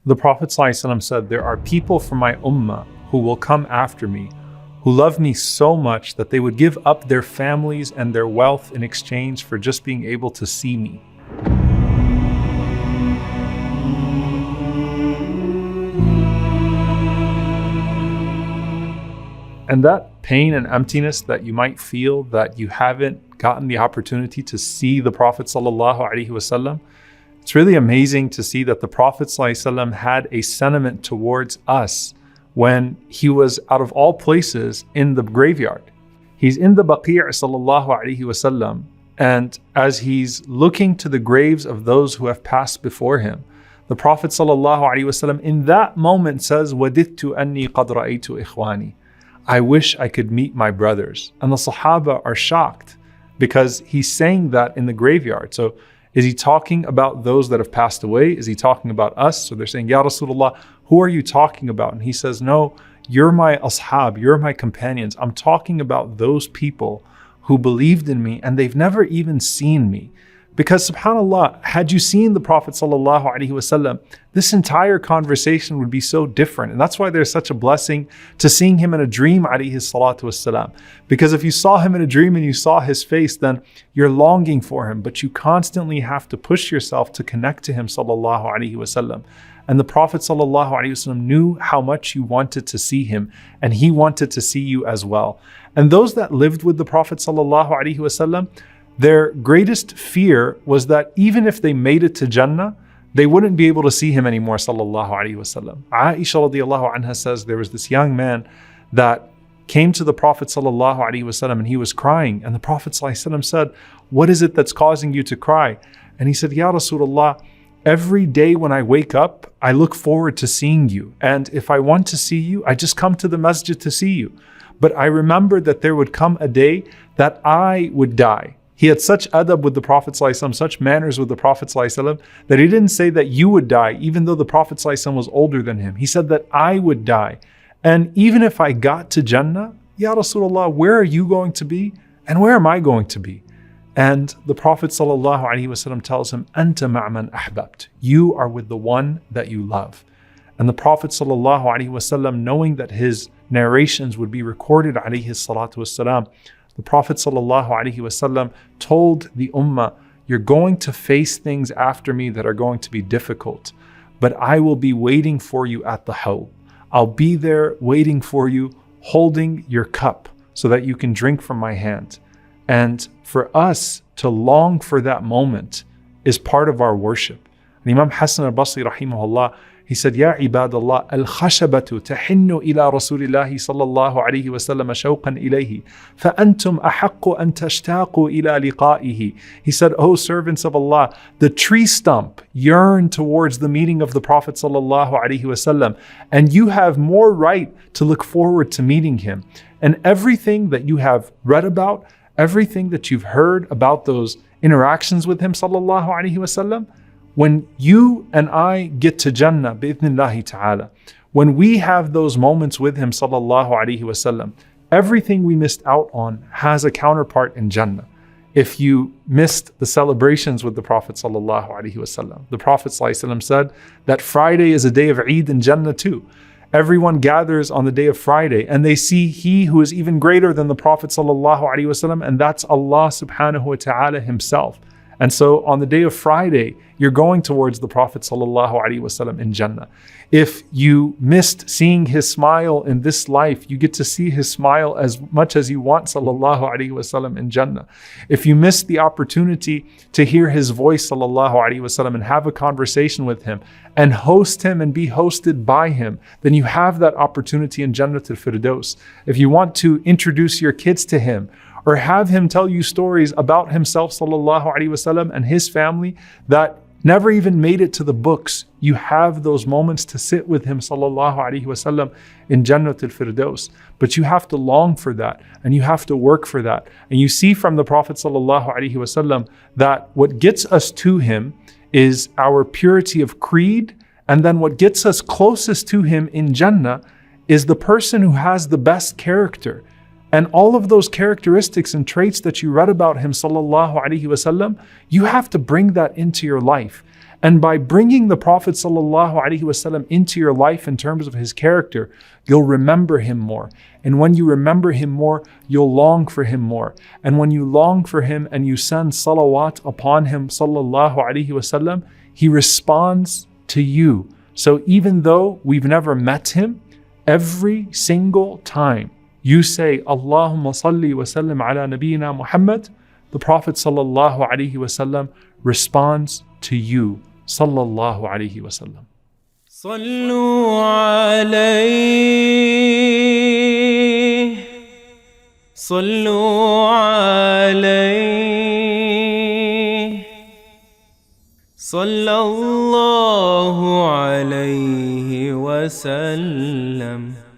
The Prophet ﷺ said, there are people from my ummah who will come after me, who love me so much that they would give up their families and their wealth in exchange for just being able to see me. And that pain and emptiness that you might feel that you haven't gotten the opportunity to see the Prophet ﷺ, it's really amazing to see that the Prophet ﷺ had a sentiment towards us when he was, out of all places, in the graveyard. He's in the Baqi' ﷺ, and as he's looking to the graves of those who have passed before him, the Prophet ﷺ in that moment says, وَدِدْتُ أَنِّي قَدْ رَأَيْتُ إِخْوَانِي. I wish I could meet my brothers. And the Sahaba are shocked because he's saying that in the graveyard. So is he talking about those that have passed away? Is he talking about us? So they're saying, Ya Rasulullah, who are you talking about? And he says, no, you're my ashab, you're my companions. I'm talking about those people who believed in me and they've never even seen me. Because subhanAllah, had you seen the Prophet ﷺ, this entire conversation would be so different. And that's why there's such a blessing to seeing him in a dream, ﷺ. Because if you saw him in a dream and you saw his face, then you're longing for him. But you constantly have to push yourself to connect to him, ﷺ. And the Prophet ﷺ knew how much you wanted to see him, and he wanted to see you as well. And those that lived with the Prophet ﷺ, their greatest fear was that even if they made it to Jannah, they wouldn't be able to see him anymore, sallallahu alaihi wasallam. Aisha radiallahu anha says there was this young man that came to the Prophet sallallahu alaihi wasallam and he was crying. And the Prophet sallallahu alaihi wasallam said, what is it that's causing you to cry? And he said, Ya Rasulullah, every day when I wake up, I look forward to seeing you. And if I want to see you, I just come to the masjid to see you. But I remember that there would come a day that I would die. He had such adab with the Prophet ﷺ, such manners with the Prophet ﷺ, that he didn't say that you would die, even though the Prophet ﷺ was older than him. He said that I would die. And even if I got to Jannah, Ya Rasulullah, where are you going to be? And where am I going to be? And the Prophet ﷺ tells him, Anta ma'man ahbabt. You are with the one that you love. And the Prophet ﷺ, knowing that his narrations would be recorded, alayhi salatu wassalam, the Prophet ﷺ told the ummah, you're going to face things after me that are going to be difficult, but I will be waiting for you at the hawd. I'll be there waiting for you, holding your cup so that you can drink from my hand. And for us to long for that moment is part of our worship. And Imam Hassan al-Basri rahimahullah, he said, Ya ibadallah, al-khashabatu tahinnu ila rasulillahi sallallahu alayhi wa sallam shawqan ilayhi, fa antum ahaqqu an tashtaqu ila liqa'ihi. He said, O servants of Allah, the tree stump yearn towards the meeting of the Prophet sallallahu alayhi wa sallam, and you have more right to look forward to meeting him. And everything that you have read about, everything that you've heard about those interactions with him sallallahu alayhi wa sallam, when you and I get to Jannah, bi'idhnillahi ta'ala, when we have those moments with him, sallallahu alaihi wasallam, everything we missed out on has a counterpart in Jannah. If you missed the celebrations with the Prophet sallallahu alaihi wasallam, the Prophet sallallahu alaihi wasallam said that Friday is a day of Eid in Jannah too. Everyone gathers on the day of Friday and they see he who is even greater than the Prophet sallallahu alaihi wasallam, and that's Allah subhanahu wa ta'ala himself. And so on the day of Friday, you're going towards the Prophet ﷺ in Jannah. If you missed seeing his smile in this life, you get to see his smile as much as you want ﷺ in Jannah. If you missed the opportunity to hear his voice ﷺ and have a conversation with him and host him and be hosted by him, then you have that opportunity in Jannat al-Firdaus. If you want to introduce your kids to him, or have him tell you stories about himself sallallahu alaihi wasallam and his family that never even made it to the books, you have those moments to sit with him sallallahu alaihi wasallam in Jannat al-Firdaus. But you have to long for that, and you have to work for that. And you see from the Prophet sallallahu alaihi wasallam that what gets us to him is our purity of creed, and then what gets us closest to him in Jannah is the person who has the best character. And all of those characteristics and traits that you read about him sallallahu alaihi wasallam, you have to bring that into your life. And by bringing the Prophet ﷺ into your life in terms of his character, you'll remember him more. And when you remember him more, you'll long for him more. And when you long for him and you send salawat upon him ﷺ, he responds to you. So even though we've never met him, every single time you say, Allahumma salli wa sallim ala nabiyyina Muhammad, the Prophet ﷺ responds to you. Sallallahu alayhi wa sallam. Sallu alayhi, sallu alayhi, sallallahu alayhi wa sallam.